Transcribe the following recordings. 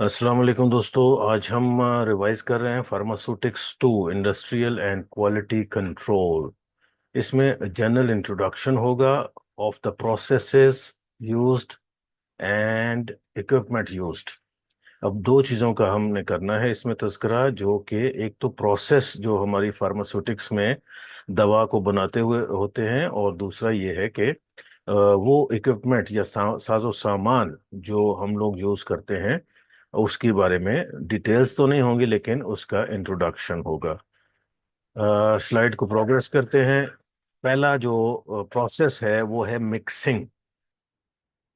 अस्सलाम वालेकुम दोस्तों। आज हम रिवाइज कर रहे हैं pharmaceutics to industrial and quality control. इसमें जनरल इंट्रोडक्शन होगा of the processes used and equipment used. अब दो चीज़ों का हमने करना है इसमें तज़किरा, जो कि एक तो प्रोसेस जो हमारी फार्मास्यूटिक्स में दवा को बनाते हुए होते हैं, और दूसरा ये है कि वो इक्विपमेंट या साजो सामान जो हम लोग यूज़ करते हैं उसके बारे में डिटेल्स तो नहीं होंगी, लेकिन उसका इंट्रोडक्शन होगा। स्लाइड को प्रोग्रेस करते हैं। पहला जो प्रोसेस है वो है mixing.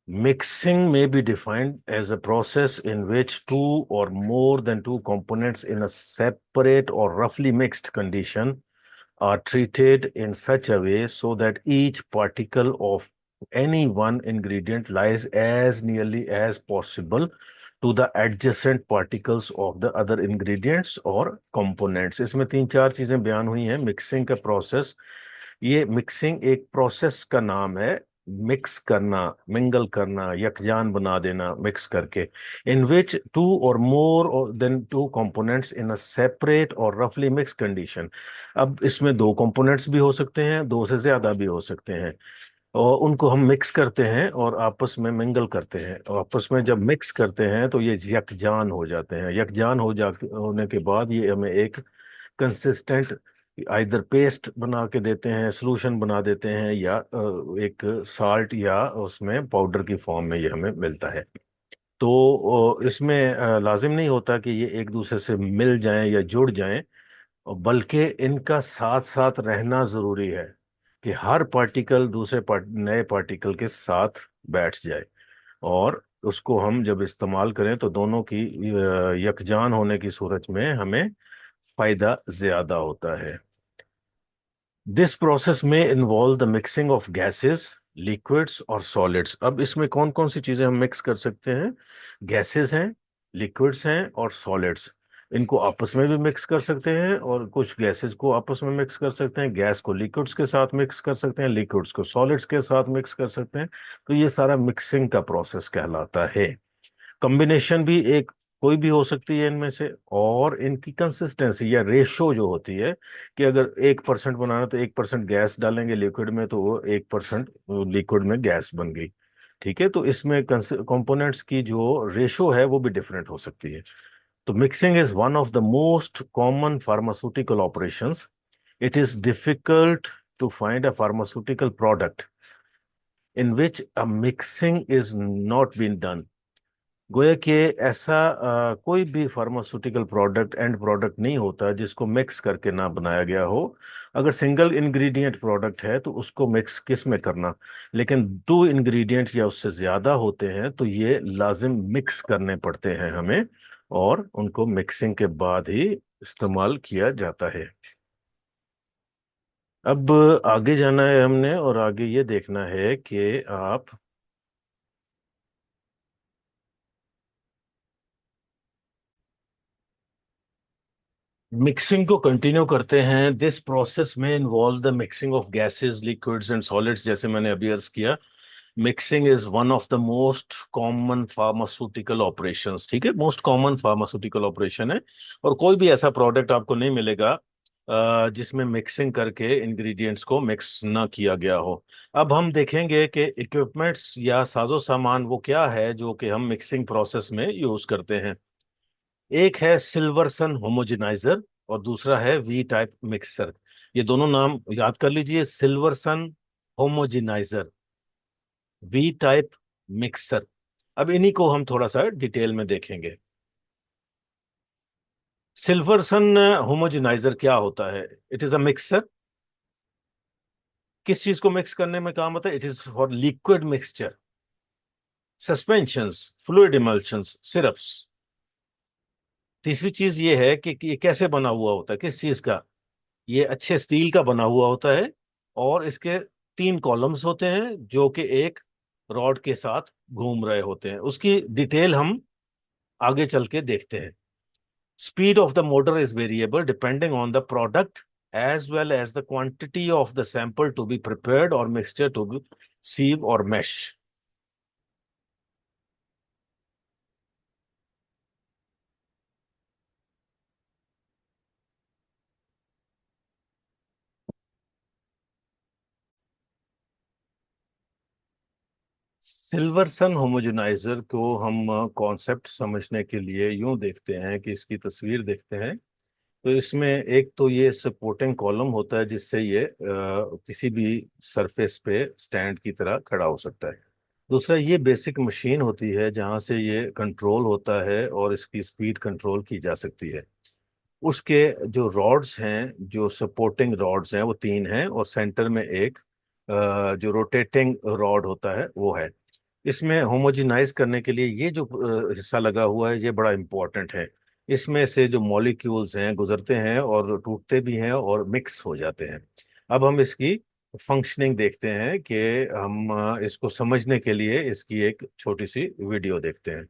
Mixing may be defined as a process in which two or more than two components in a separate or roughly mixed condition are treated in such a way so that each particle of any one ingredient lies as nearly as possible to the adjacent particles of the other ingredients or components। इसमें तीन चार चीजें बयान हुई हैं mixing का process. ये mixing एक प्रोसेस का नाम है। मिक्स करना, मिंगल करना, यकजान बना देना मिक्स करके। इन विच टू और more than two components in a separate और रफली मिक्स कंडीशन। अब इसमें दो कंपोनेंट्स भी हो सकते हैं, दो से ज्यादा भी हो सकते हैं, और उनको हम मिक्स करते हैं और आपस में मिंगल करते हैं। और आपस में जब मिक्स करते हैं तो ये यकजान हो जाते हैं। यकजान होने के बाद ये हमें एक कंसिस्टेंट आइदर पेस्ट बना के देते हैं, सोल्यूशन बना देते हैं, या एक साल्ट या उसमें पाउडर की फॉर्म में ये हमें मिलता है। तो इसमें लाजिम नहीं होता कि ये एक दूसरे से मिल जाएं या जुड़ जाएं, बल्कि इनका साथ साथ रहना जरूरी है कि हर पार्टिकल दूसरे नए पार्टिकल के साथ बैठ जाए, और उसको हम जब इस्तेमाल करें तो दोनों की यकजान होने की सूरत में हमें फायदा ज्यादा होता है। दिस प्रोसेस में involve the mixing of gases, liquids और सॉलिड्स। अब इसमें कौन कौन सी चीजें हम मिक्स कर सकते हैं? गैसेस हैं, लिक्विड्स हैं और सॉलिड्स। इनको आपस में भी मिक्स कर सकते हैं, और कुछ गैसेस को आपस में मिक्स कर सकते हैं, गैस को लिक्विड्स के साथ मिक्स कर सकते हैं, लिक्विड्स को सॉलिड्स के साथ मिक्स कर सकते हैं। तो ये सारा मिक्सिंग का प्रोसेस कहलाता है। कॉम्बिनेशन भी एक कोई भी हो सकती है इनमें से, और इनकी कंसिस्टेंसी या रेशो जो होती है कि अगर 1% बनाना तो 1% गैस डालेंगे लिक्विड में, तो वो 1% लिक्विड में गैस बन गई। ठीक है, तो इसमें कंपोनेंट्स की जो रेशो है वो भी डिफरेंट हो सकती है। तो mixing is one of the most common pharmaceutical operations. It is difficult to find a pharmaceutical product in which a mixing is not been done. गोया कि ऐसा कोई भी फार्मास्यूटिकल प्रोडक्ट एंड प्रोडक्ट नहीं होता जिसको मिक्स करके ना बनाया गया हो। अगर सिंगल इंग्रेडिएंट प्रोडक्ट है तो उसको मिक्स किस में करना, लेकिन दो इंग्रेडिएंट या उससे ज्यादा होते हैं तो ये लाजिम मिक्स करने पड़ते हैं हमें, और उनको मिक्सिंग के बाद ही इस्तेमाल किया जाता है। अब आगे जाना है हमने, और आगे ये देखना है कि आप मिक्सिंग को कंटिन्यू करते हैं। दिस प्रोसेस में involve the mixing of gases, liquids and solids, जैसे मैंने अभी अर्ज किया। Mixing is one of the most common pharmaceutical operations. ठीक है, मोस्ट कॉमन फार्मास्यूटिकल ऑपरेशन है, और कोई भी ऐसा प्रोडक्ट आपको नहीं मिलेगा जिसमें मिक्सिंग करके इंग्रेडिएंट्स को मिक्स ना किया गया हो। अब हम देखेंगे कि इक्विपमेंट्स या साजो सामान वो क्या है जो कि हम मिक्सिंग प्रोसेस में यूज करते हैं। एक है सिल्वरसन होमोजेनाइजर, और दूसरा है वी टाइप मिक्सर। ये दोनों नाम याद कर लीजिए, सिल्वरसन होमोजेनाइजर, वी टाइप मिक्सर। अब इन्हीं को हम थोड़ा सा डिटेल में देखेंगे। सिल्वरसन होमोजेनाइजर क्या होता है? It is a mixer. किस चीज को मिक्स करने में काम आता है? It is for liquid mixture, suspensions, fluid emulsions, syrups. तीसरी चीज ये है कि ये कैसे बना हुआ होता है, किस चीज का? ये अच्छे स्टील का बना हुआ होता है, और इसके तीन कॉलम्स होते हैं जो कि एक रॉड के साथ घूम रहे होते हैं। उसकी डिटेल हम आगे चल के देखते हैं। Speed of the motor is variable depending on the product as well as the quantity of the sample to be prepared और मिक्सचर टू बी सीव और मैश। सिल्वरसन होमोजेनाइजर को हम कॉन्सेप्ट समझने के लिए यूं देखते हैं कि इसकी तस्वीर देखते हैं। तो इसमें एक तो ये सपोर्टिंग कॉलम होता है जिससे ये किसी भी सरफेस पे स्टैंड की तरह खड़ा हो सकता है। दूसरा ये बेसिक मशीन होती है जहां से ये कंट्रोल होता है और इसकी स्पीड कंट्रोल की जा सकती है। उसके जो रॉड्स हैं, जो सपोर्टिंग रॉड्स हैं, वो तीन हैं और सेंटर में एक जो रोटेटिंग रॉड होता है वो है। इसमें होमोजेनाइज करने के लिए ये जो हिस्सा लगा हुआ है ये बड़ा इंपॉर्टेंट है। इसमें से जो मॉलिक्यूल्स हैं गुजरते हैं और टूटते भी हैं और मिक्स हो जाते हैं। अब हम इसकी फंक्शनिंग देखते हैं कि हम इसको समझने के लिए इसकी एक छोटी सी वीडियो देखते हैं।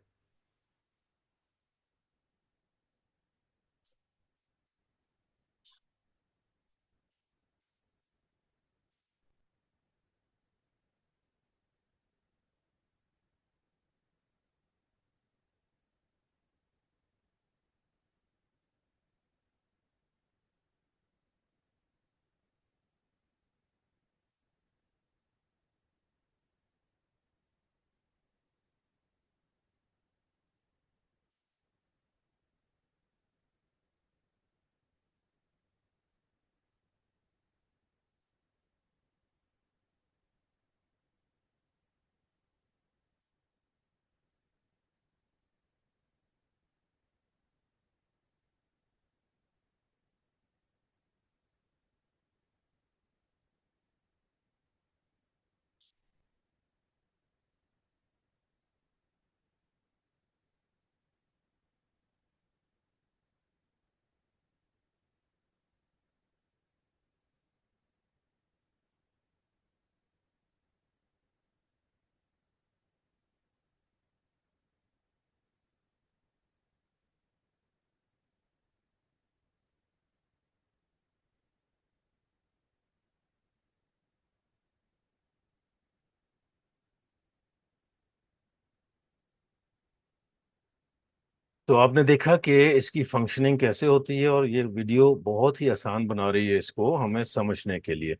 तो आपने देखा कि इसकी फंक्शनिंग कैसे होती है और ये वीडियो बहुत ही आसान बना रही है इसको हमें समझने के लिए।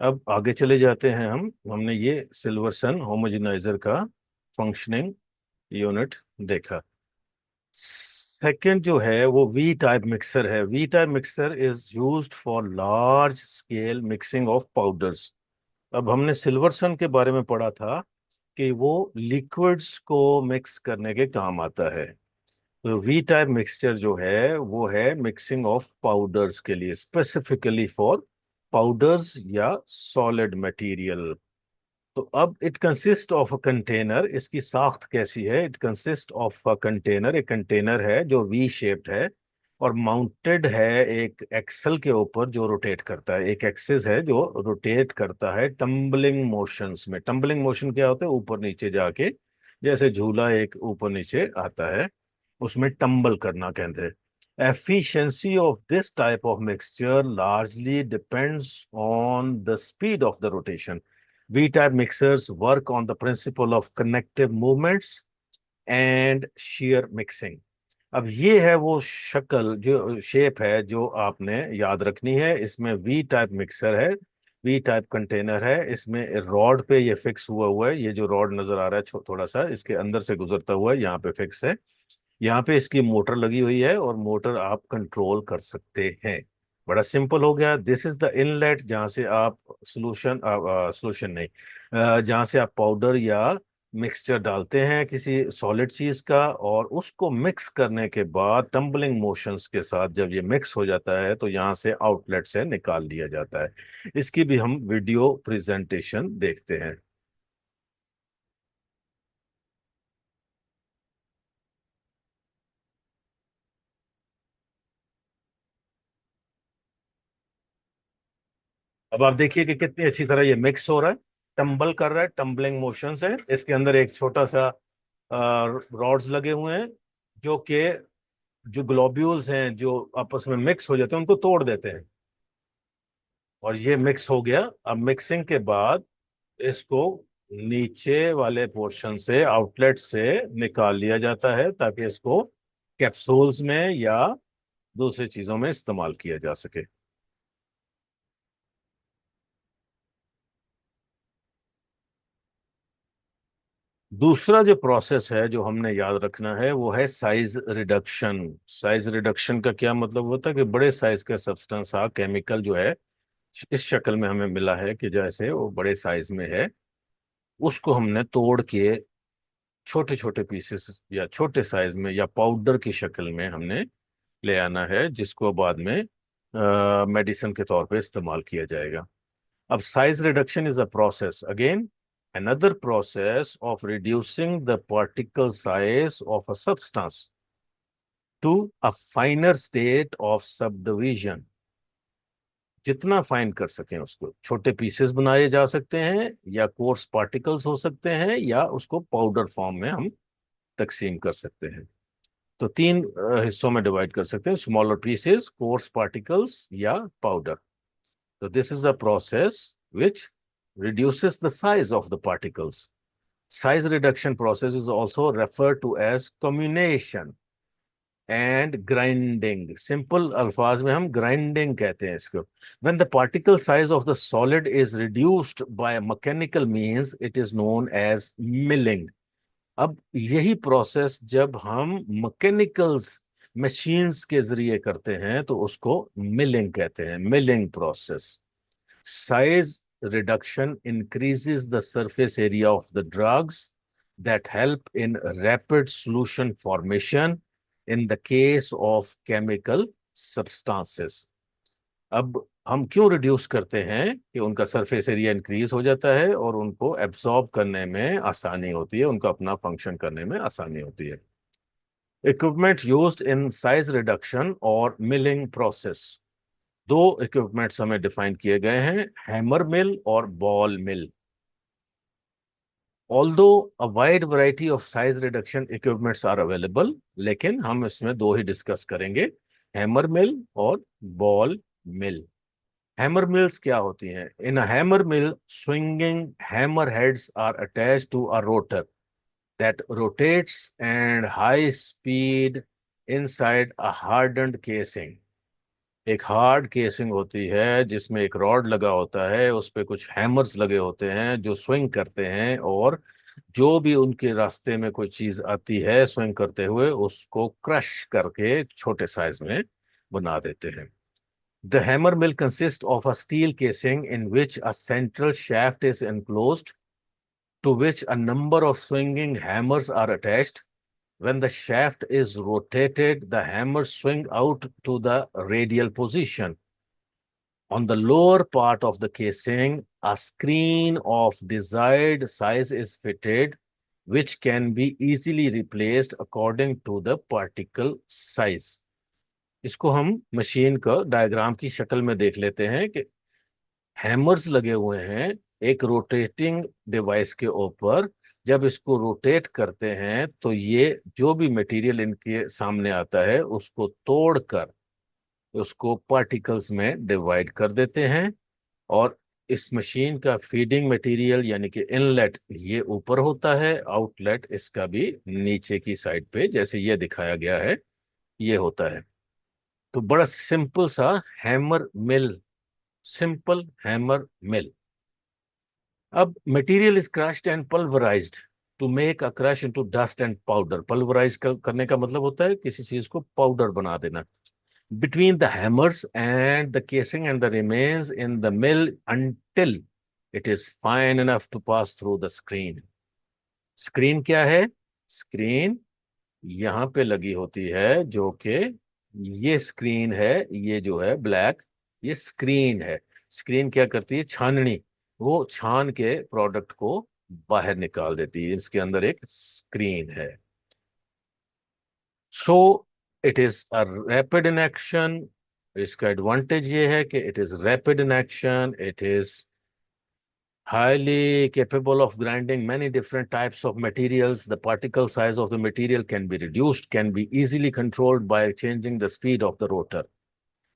अब आगे चले जाते हैं हम। हमने ये सिल्वरसन होमोजेनाइजर का फंक्शनिंग यूनिट देखा। सेकंड जो है वो वी टाइप मिक्सर है। V type mixer is used for large scale mixing of powders. अब हमने सिल्वरसन के बारे में पढ़ा था कि वो लिक्विड्स को मिक्स करने के काम आता है। तो वी टाइप मिक्सचर जो है वो है मिक्सिंग ऑफ पाउडर्स के लिए, स्पेसिफिकली फॉर पाउडर्स या सॉलिड मटेरियल। तो अब it consist of a container. इसकी साख्त कैसी है? It consist of a container. एक कंटेनर है जो वी शेप्ड है और माउंटेड है एक एक्सल के ऊपर जो रोटेट करता है। एक एक्सिस है जो रोटेट करता है टम्बलिंग मोशंस में। टम्बलिंग मोशन क्या होता है? ऊपर नीचे जाके, जैसे झूला एक ऊपर नीचे आता है, उसमें टम्बल करना कहते हैं। Efficiency of this type of mixture largely depends on the speed of the rotation. V-type mixers work on the principle of connective movements and shear mixing. अब ये है वो शक्ल, जो शेप है जो आपने याद रखनी है। इसमें वी टाइप मिक्सर है, वी टाइप कंटेनर है। इसमें रॉड पे ये फिक्स हुआ हुआ है। ये जो रॉड नजर आ रहा है थोड़ा सा इसके अंदर से गुजरता हुआ है, यहाँ पे फिक्स है। यहाँ पे इसकी मोटर लगी हुई है और मोटर आप कंट्रोल कर सकते हैं। बड़ा सिंपल हो गया। दिस इज द इनलेट जहाँ से आप सोल्यूशन नहीं, जहाँ से आप पाउडर या मिक्सचर डालते हैं किसी सॉलिड चीज का, और उसको मिक्स करने के बाद टम्बलिंग मोशंस के साथ जब ये मिक्स हो जाता है तो यहाँ से आउटलेट से निकाल लिया जाता है। इसकी भी हम वीडियो प्रेजेंटेशन देखते हैं। अब आप देखिए कि कितनी अच्छी तरह ये मिक्स हो रहा है, टम्बल कर रहा है, टम्बलिंग मोशंस है। इसके अंदर एक छोटा सा रॉड्स लगे हुए हैं जो कि जो ग्लोब्यूल्स हैं जो आपस में मिक्स हो जाते हैं उनको तोड़ देते हैं। और ये मिक्स हो गया। अब मिक्सिंग के बाद इसको नीचे वाले पोर्शन से, आउटलेट से निकाल लिया जाता है ताकि इसको कैप्सूल्स में या दूसरी चीजों में इस्तेमाल किया जा सके। दूसरा जो प्रोसेस है जो हमने याद रखना है वो है साइज रिडक्शन। साइज रिडक्शन का क्या मतलब होता है कि बड़े साइज का सब्सटेंस केमिकल जो है इस शक्ल में हमें मिला है कि जैसे वो बड़े साइज में है, उसको हमने तोड़ के छोटे छोटे पीसेस या छोटे साइज में या पाउडर की शक्ल में हमने ले आना है, जिसको बाद में मेडिसिन के तौर पे इस्तेमाल किया जाएगा। अब size reduction is a process again, another process of reducing the particle size of a substance to a finer state of subdivision। जितना फाइन कर सकें उसको छोटे पीसेस बनाए जा सकते हैं, या कोर्स पार्टिकल्स हो सकते हैं, या उसको पाउडर फॉर्म में हम तकसीम कर सकते हैं। तो तीन हिस्सों में डिवाइड कर सकते हैं, स्मॉलर पीसेस, कोर्स पार्टिकल्स या powder. So this is a process which reduces the size of the particles. Size reduction process is also referred to as comminution and grinding. Simple अल्फाज में हम grinding कहते हैं इसको। When the particle size of the solid is reduced by mechanical means, it is known as milling. अब यही process जब हम मैकेनिकल्स मशीन्स के जरिए करते हैं तो उसको मिलिंग कहते हैं, milling process. Size reduction increases the surface area of the drugs that help in rapid solution formation in the case of chemical substances। अब हम क्यों रिड्यूस करते हैं कि उनका सरफेस एरिया इंक्रीज हो जाता है और उनको एब्सॉर्ब करने में आसानी होती है, उनका अपना फंक्शन करने में आसानी होती है। Equipment used in size reduction और मिलिंग प्रोसेस। दो इक्विपमेंट्स हमें डिफाइन किए गए हैं, हैमर मिल और ball mill. Although a wide variety of size reduction equipments are available, लेकिन हम इसमें दो ही डिस्कस करेंगे, हैमर मिल और बॉल मिल। हैमर मिल्स क्या होती हैं? In a hammer mill, swinging hammer heads are attached to a rotor that rotates and high speed inside a hardened casing. एक हार्ड केसिंग होती है जिसमें एक रॉड लगा होता है, उस पे कुछ हैमर्स लगे होते हैं जो स्विंग करते हैं, और जो भी उनके रास्ते में कोई चीज आती है स्विंग करते हुए उसको क्रश करके छोटे साइज में बना देते हैं। The hammer mill consist of a steel casing in which a central shaft is enclosed, to which a number of swinging hammers are attached. When the shaft is rotated, the hammers swing out to the radial position. On the lower part of the casing, a screen of desired size is fitted, which can be easily replaced according to the particle size। इसको हम machine का diagram की शक्ल में देख लेते हैं कि हैमर्स लगे हुए हैं एक रोटेटिंग डिवाइस के ऊपर। जब इसको रोटेट करते हैं तो ये जो भी मटेरियल इनके सामने आता है उसको तोड़कर उसको पार्टिकल्स में डिवाइड कर देते हैं, और इस मशीन का फीडिंग मटेरियल यानी कि इनलेट ये ऊपर होता है, आउटलेट इसका भी नीचे की साइड पे जैसे ये दिखाया गया है ये होता है। तो बड़ा सिंपल सा hammer mill, simple hammer mill. अब material is crushed and pulverised to make a crush into dust and powder. Pulverise करने का मतलब होता है किसी चीज को पाउडर बना देना। Between the hammers and the casing and the remains in the mill until it is fine enough to pass through the screen। Screen क्या है? स्क्रीन यहां पे लगी होती है जो कि ये स्क्रीन है, ये जो है ब्लैक, ये स्क्रीन है। स्क्रीन क्या करती है? छाननी। वो छान के प्रोडक्ट को बाहर निकाल देती है, इसके अंदर एक स्क्रीन है। So it is a rapid in action. इसका एडवांटेज ये है कि it is rapid in action, it is highly capable of grinding many different types of materials. The particle size of the material can be reduced, can be easily controlled by changing the speed of the rotor,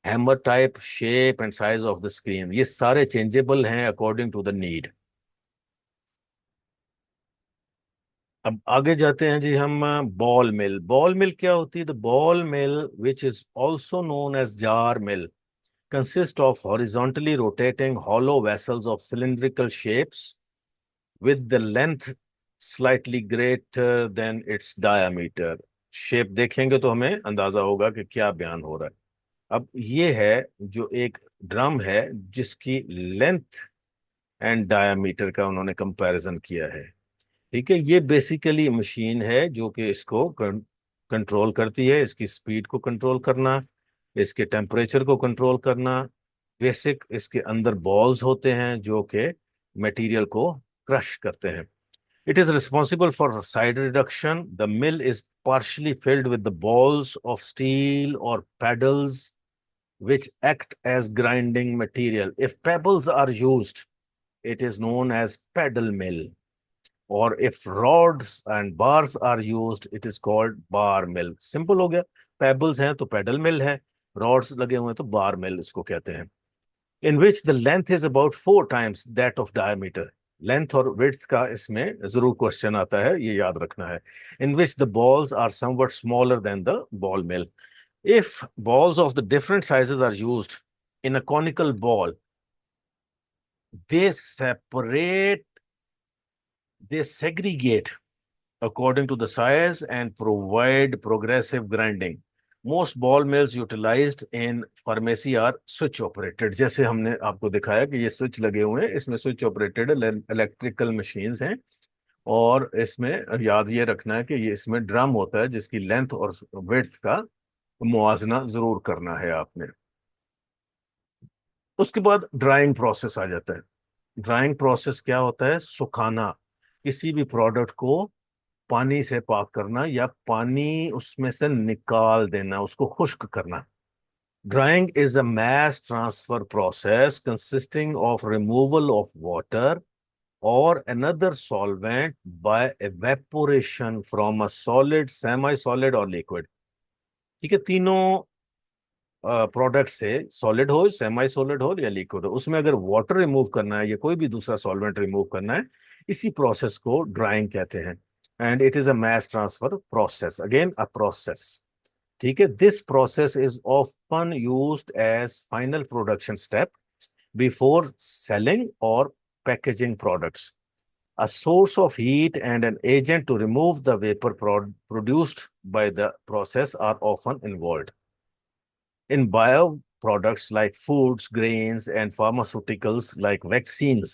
hammer type, shape and size of the screen। ये सारे changeable हैं according to the need। अब आगे जाते हैं जी हम। Ball मिल। Ball मिल क्या होती है? The ball mill which is also known as jar mill consist of horizontally rotating hollow vessels of cylindrical shapes with the length slightly greater than it's diameter. Shape देखेंगे तो हमें अंदाजा होगा कि क्या बयान हो रहा है। अब ये है जो एक ड्रम है जिसकी लेंथ एंड डायामीटर का उन्होंने कंपैरिजन किया है। ठीक है, ये बेसिकली मशीन है जो कि इसको कंट्रोल करती है, इसकी स्पीड को कंट्रोल करना, इसके टेम्परेचर को कंट्रोल करना। बेसिक इसके अंदर बॉल्स होते हैं जो कि मटेरियल को क्रश करते हैं। It is responsible for side reduction. The mill is partially filled with the balls of steel or paddles which act as grinding material. If pebbles are used, it is known as paddle mill. Or if rods and bars are used, it is called bar mill. Simple हो गया। Pebbles हैं तो pedal मिल है, rods लगे हुए हैं तो बार मिल इसको कहते हैं। In which the length is about 4 times that of diameter. Length और विड्थ का इसमें जरूर क्वेश्चन आता है, ये याद रखना है। In which the balls are somewhat smaller than the ball mill. If balls of the different sizes are used in a conical ball, they separate, they segregate according to the size and provide progressive grinding. Most ball mills utilized in pharmacy are switch operated। जैसे हमने आपको दिखाया कि ये switch लगे हुए हैं, इसमें स्विच ऑपरेटेड इलेक्ट्रिकल मशीन्स हैं। और इसमें याद ये रखना है कि ये इसमें ड्रम होता है जिसकी लेंथ और विड्थ का मुआवजा जरूर करना है आपने। उसके बाद ड्राइंग प्रोसेस आ जाता है। ड्राइंग प्रोसेस क्या होता है? सुखाना, किसी भी प्रोडक्ट को पानी से पाक करना या पानी उसमें से निकाल देना, उसको खुश्क करना। Drawing is a mass transfer process consisting of removal of water or another solvent by evaporation from a solid, semi-solid or liquid। ठीक है, तीनों प्रोडक्ट से, सॉलिड हो, सेमी सॉलिड हो या लिक्विड हो, उसमें अगर वाटर रिमूव करना है या कोई भी दूसरा सॉल्वेंट रिमूव करना है, इसी प्रोसेस को ड्राइंग कहते हैं। And it is a mass transfer process, again a process. ठीक है, this process is often used as final production step before selling और packaging products. A source of heat and an agent to remove the vapor produced by the process are often involved. In bioproducts like foods, grains, and pharmaceuticals like vaccines,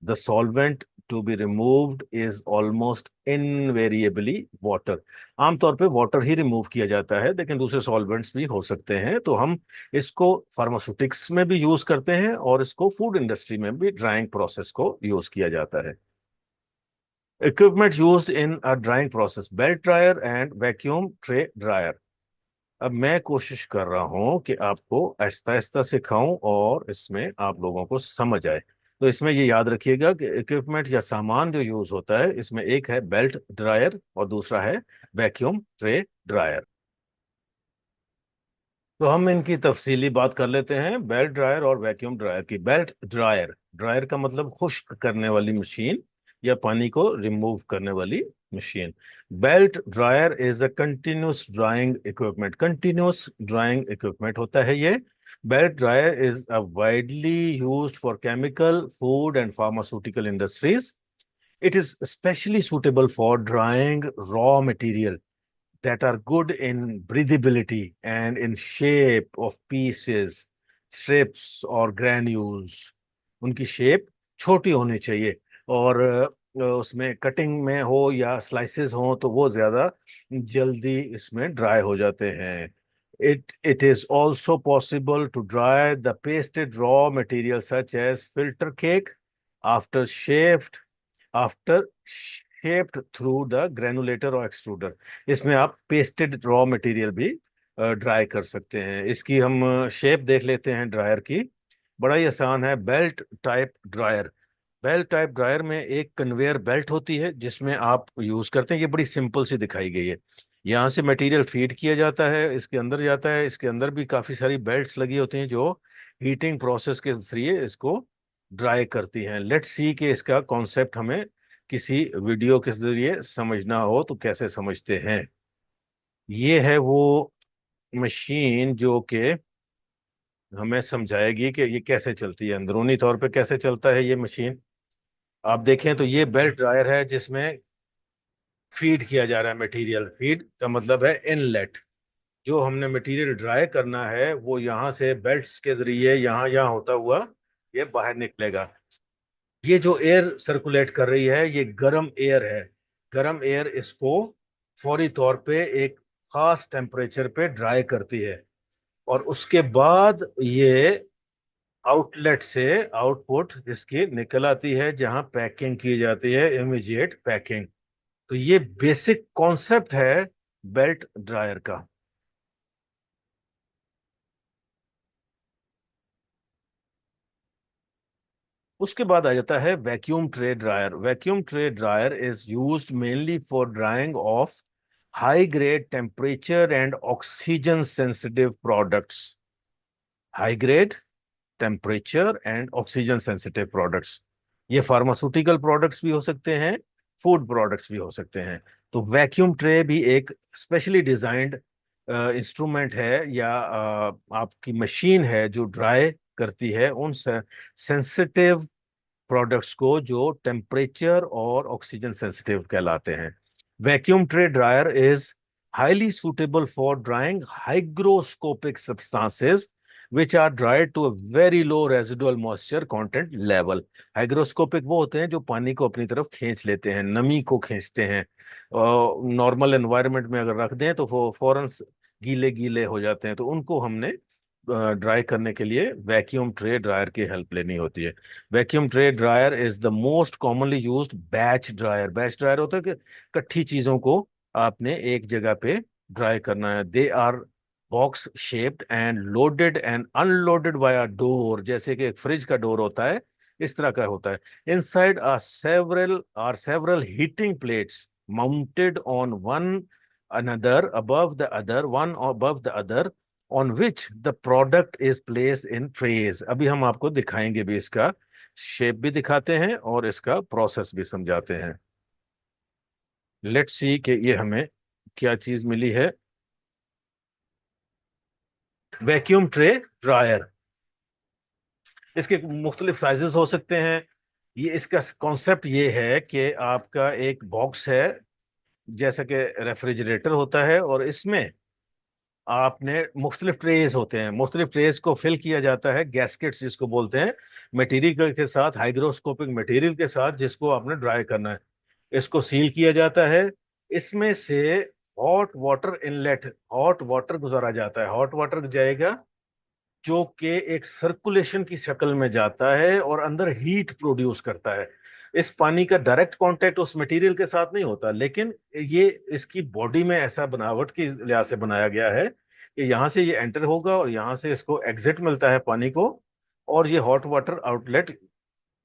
the solvent to be removed is almost invariably water। आमतौर पे water ही remove किया जाता है, लेकिन दूसरे solvents भी हो सकते हैं। तो हम इसको फार्मास्यूटिक्स में भी यूज करते हैं और इसको फूड इंडस्ट्री में भी ड्राइंग प्रोसेस को यूज किया जाता है। Equipment used in a drawing process: belt dryer and vacuum tray dryer. अब मैं कोशिश कर रहा हूं कि आपको आहिस्ता आहिस्ता सिखाऊं और इसमें आप लोगों को समझ आए। तो इसमें ये याद रखिएगा कि इक्विपमेंट या सामान जो यूज होता है, इसमें एक है बेल्ट ड्रायर और दूसरा है वैक्यूम ट्रे ड्रायर। तो हम इनकी तफसीली बात कर लेते हैं, बेल्ट ड्रायर और वैक्यूम ड्रायर की। बेल्ट ड्रायर, ड्रायर का मतलब खुश्क करने वाली मशीन या पानी को रिमूव करने वाली machine. Belt dryer is a continuous drawing equipment. Continuous drawing equipment होता है ये। Belt dryer is a widely used for chemical, food and pharmaceutical industries. It is specially suitable for drying raw material that are good in breathability and in shape of pieces, strips or granules। उनकी shape छोटी होनी चाहिए और उसमें cutting में हो या slices हो तो वो ज्यादा जल्दी इसमें ड्राई हो जाते हैं। It is also possible to dry the pasted raw material such as filter cake after shaped after shaped through the granulator और एक्सट्रूडर। इसमें आप पेस्टेड रॉ मटेरियल भी ड्राई कर सकते हैं। इसकी हम शेप देख लेते हैं ड्रायर की। बड़ा ही आसान है। Belt type dryer, belt type dryer में एक कन्वेयर बेल्ट होती है जिसमें आप यूज करते हैं। ये बड़ी सिंपल सी दिखाई गई है। यहाँ से मटेरियल फीड किया जाता है, इसके अंदर जाता है, इसके अंदर भी काफी सारी बेल्ट्स लगी होती हैं जो हीटिंग प्रोसेस के जरिए इसको ड्राई करती हैं। लेट्स सी कि इसका कॉन्सेप्ट हमें किसी वीडियो के जरिए समझना हो तो कैसे समझते हैं। ये है वो मशीन जो कि हमें समझाएगी कि ये कैसे चलती है, अंदरूनी तौर पे कैसे चलता है ये मशीन। आप देखें तो ये बेल्ट ड्रायर है जिसमें फीड किया जा रहा है मटेरियल। फीड का मतलब है इनलेट। जो हमने मटेरियल ड्राई करना है वो यहाँ से बेल्ट्स के जरिए यहाँ यहाँ होता हुआ ये बाहर निकलेगा। ये जो एयर सर्कुलेट कर रही है ये गर्म एयर है। गर्म एयर इसको फौरी तौर पे एक खास टेम्परेचर पे ड्राई करती है, और उसके बाद ये आउटलेट से आउटपुट इसकी निकल आती है जहां पैकिंग की जाती है, इमीडिएट पैकिंग। तो ये बेसिक कॉन्सेप्ट है बेल्ट ड्रायर का। उसके बाद आ जाता है vacuum tray dryer. Vacuum tray dryer is used mainly for drying of high grade temperature and oxygen sensitive products. High grade temperature and oxygen sensitive products, ये pharmaceutical products भी हो सकते हैं, फूड प्रोडक्ट्स भी हो सकते हैं। तो वैक्यूम ट्रे भी एक स्पेशली डिजाइंड इंस्ट्रूमेंट है, या आपकी मशीन है जो ड्राई करती है उन सेंसिटिव प्रोडक्ट्स को जो टेम्परेचर और ऑक्सीजन सेंसिटिव कहलाते हैं। Vacuum tray dryer is highly suitable for drying hygroscopic substances which are dried to a very low residual moisture content level। Hygroscopic वो होते हैं जो पानी को अपनी तरफ खींच लेते हैं, नमी को खींचते हैं। नॉर्मल एनवायरनमेंट में अगर रख दें तो वो फौरन गीले गीले हो जाते हैं, तो उनको हमने ड्राई करने के लिए वैक्यूम ट्रे ड्रायर की हेल्प लेनी होती है। Vacuum tray dryer is the most commonly used batch dryer. Batch dryer होता है कि इकट्ठी चीजों को आपने एक जगह पे ड्राई करना है। They are box shaped and loaded and unloaded by door, जैसे कि एक फ्रिज का डोर होता है इस तरह का होता है। Inside are several heating plates mounted on one another above the other, one above the other, on which the product is placed in trays। अभी हम आपको दिखाएंगे भी, इसका शेप भी दिखाते हैं और इसका प्रोसेस भी समझाते हैं। लेट्स सी कि ये हमें क्या चीज मिली है। वैक्यूम ट्रे ड्रायर, इसके मुख्तलिफ साइजेस हो सकते हैं। ये इसका कॉन्सेप्ट ये है कि आपका एक बॉक्स है जैसा कि रेफ्रिजरेटर होता है, और इसमें आपने मुख्तलिफ ट्रेज होते हैं, मुख्तलिफ ट्रेज को फिल किया जाता है गैस्केट्स जिसको बोलते हैं, मटेरियल के साथ, हाइग्रोस्कोपिक मटेरियल के साथ जिसको आपने ड्राई करना है। इसको सील किया जाता है। इसमें से hot water inlet, hot water गुजारा जाता है। हॉट वाटर जाएगा जो कि एक सर्कुलेशन की शक्ल में जाता है और अंदर हीट प्रोड्यूस करता है। इस पानी का डायरेक्ट कांटेक्ट उस मटेरियल के साथ नहीं होता, लेकिन ये इसकी बॉडी में ऐसा बनावट की लिहाज से बनाया गया है कि यहाँ से ये एंटर होगा और यहाँ से इसको एग्जिट मिलता है पानी को, और ये हॉट वाटर आउटलेट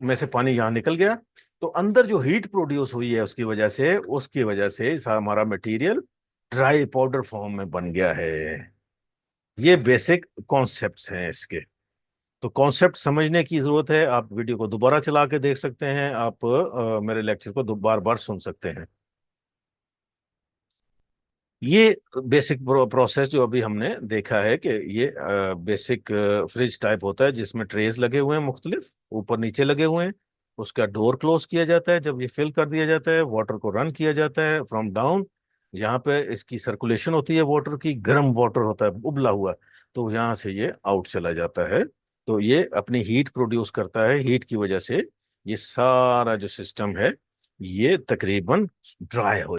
में से पानी यहाँ निकल गया। तो अंदर जो हीट प्रोड्यूस हुई है उसकी वजह से हमारा मटेरियल ड्राई पाउडर फॉर्म में बन गया है। ये बेसिक कॉन्सेप्ट्स हैं इसके। तो कॉन्सेप्ट समझने की जरूरत है, आप वीडियो को दोबारा चला के देख सकते हैं, आप मेरे लेक्चर को दो बार बार सुन सकते हैं। ये बेसिक प्रोसेस जो अभी हमने देखा है कि ये बेसिक फ्रिज टाइप होता है जिसमें ट्रेस लगे हुए हैं, मुख्तलिफ ऊपर नीचे लगे हुए हैं। उसका डोर क्लोज किया जाता है, जब ये फिल कर दिया जाता है वाटर को रन किया जाता है फ्रॉम डाउन। यहाँ पे इसकी सर्कुलेशन होती है वाटर की, गर्म वाटर होता है उबला हुआ, तो यहाँ से ये आउट चला जाता है। तो ये अपनी हीट प्रोड्यूस करता है, हीट की वजह से ये सारा जो सिस्टम है ये तकरीबन ड्राई हो